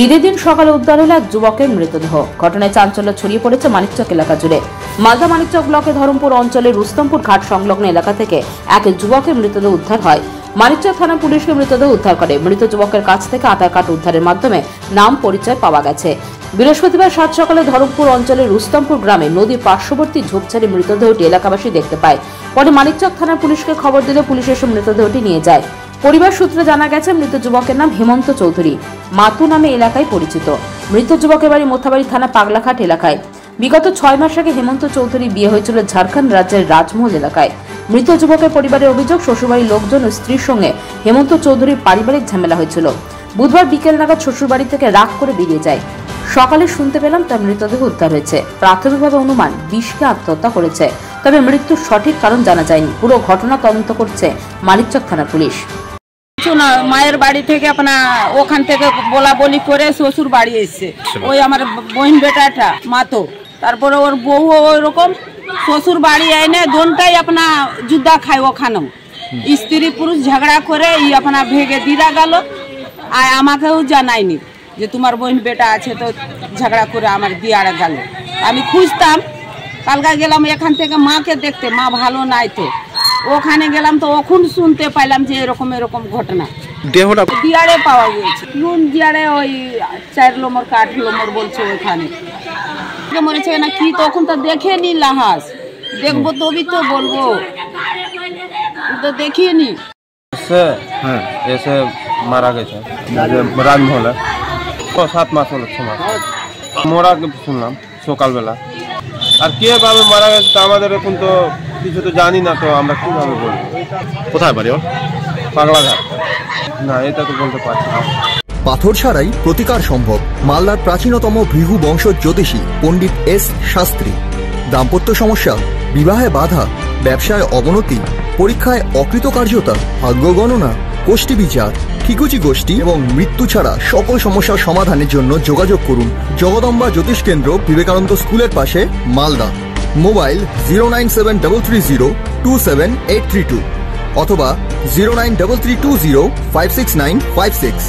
ঈদের দিন সকালে উদ্ধার হলো এক যুবকের মৃতদেহ। ঘটনায় চাঞ্চল্য ছড়িয়ে পড়েছে মানিকচক এলাকা জুড়ে। মালদা মানিকচক ব্লকের ধরমপুর অঞ্চলের রুস্তমপুর ঘাট সংলগ্ন এলাকা থেকে এক যুবকের মৃতদেহ উদ্ধার হয়। মানিকচক থানা পুলিশকে মৃতদেহ উদ্ধার করে। মৃত যুবকের কাছ থেকে আধার কার্ড উদ্ধারের মাধ্যমে নাম পরিচয় পাওয়া গেছে। বৃহস্পতিবার সাত সকালে ধরমপুর অঞ্চলের রুস্তমপুর গ্রামে নদীর পার্শ্ববর্তী ঝোপঝাড়ে মৃতদেহটি এলাকাবাসী দেখতে পায়। পরে মানিকচক থানা পুলিশকে খবর দিলে পুলিশ এসে মৃতদেহটি নিয়ে যায়। পরিবার সূত্রে জানা গেছে মৃত যুবকের নাম হেমন্ত চৌধুরী, মাতু নামে এলাকায় পরিচিত। মৃত যুবকের বাড়ি মোথাবাড়ি থানা পাগলাঘাট এলাকায়। বিগত 6 মাস আগে হেমন্ত চৌধুরী বিয়ে হয়েছিল ঝাড়খণ্ড রাজ্যের রাজমহল এলাকায়। মৃত যুবকের পরিবারের অভিযোগ, শ্বশুরবাড়ির লোকজন ও স্ত্রীর সঙ্গে হেমন্ত চৌধুরীর পারিবারিক ঝামেলা হয়েছিল। বুধবার বিকেল নাগাদ শ্বশুরবাড়ি থেকে রাগ করে বেরিয়ে যায়। সকালে শুনতে পেলাম তার মৃতদেহ উদ্ধার হয়েছে। প্রাথমিকভাবে অনুমান বিষকে আত্মহত্যা করেছে, তবে মৃত্যুর সঠিক কারণ জানা যায়নি। পুরো ঘটনা তদন্ত করছে মানিকচক থানা পুলিশ। মায়ের বাড়ি থেকে ওখান থেকে বলা বলি করে শ্বশুর বাড়ি এসছে। ওই আমার বোন বেটাটা মাতো, তারপরে ওর বউ ওইরকম শ্বশুর বাড়ি এনে দোনটাই যুদ্ধা খায়। ওখানেও স্ত্রী পুরুষ ঝগড়া করে ভেঙে দিরা গেল। আর আমাকেও জানায়নি যে তোমার বোন বেটা আছে, তো ঝগড়া করে আমার দিয়ারা গেল। আমি খুঁজতাম, কালকা গেলাম এখান থেকে মাকে দেখতে, মা ভালো নাই। তো ওখানে গেলাম, তো ওখান শুনতে পাইলাম যে এরকম এরকম ঘটনা। দেহটা দিয়ারে পাওয়া গেছে, নুন দিয়ারে ওই 4 নম্বর 8 নম্বর বলছে ওখানে মরেছে না কি। তখন তো দেখেনি লাহাস, দেখবো তবে তো বলবো, তো দেখিনি। এসে মারা গেছে রাজমহলে, 7 মাস হলো, 6 মাস মোরা শুনলাম সকালবেলা। আর কিভাবে মারা গেছে তা আমাদের এখন তো কিছু তো জানি না, তো আমরা কিভাবে বলবো। কোথায় বাড়ি ওর? পাগলাঘাট। না, এটা তো বলতে পারছি না। পাথর ছাড়াই প্রতিকার সম্ভব। মালদার প্রাচীনতম ভৃগু বংশ জ্যোতিষী পণ্ডিত এস শাস্ত্রী। দাম্পত্য সমস্যা, বিবাহে বাধা, ব্যবসায় অবনতি, পরীক্ষায় অকৃতকার্যতা, ভাগ্য গণনা, কোষ্ঠী বিচার, ঠিকুচি গোষ্ঠী এবং মৃত্যু ছাড়া সকল সমস্যার সমাধানের জন্য যোগাযোগ করুন জগদম্বা জ্যোতিষ কেন্দ্র, বিবেকানন্দ স্কুলের পাশে, মালদা। মোবাইল 09733027832 অথবা 09332056956।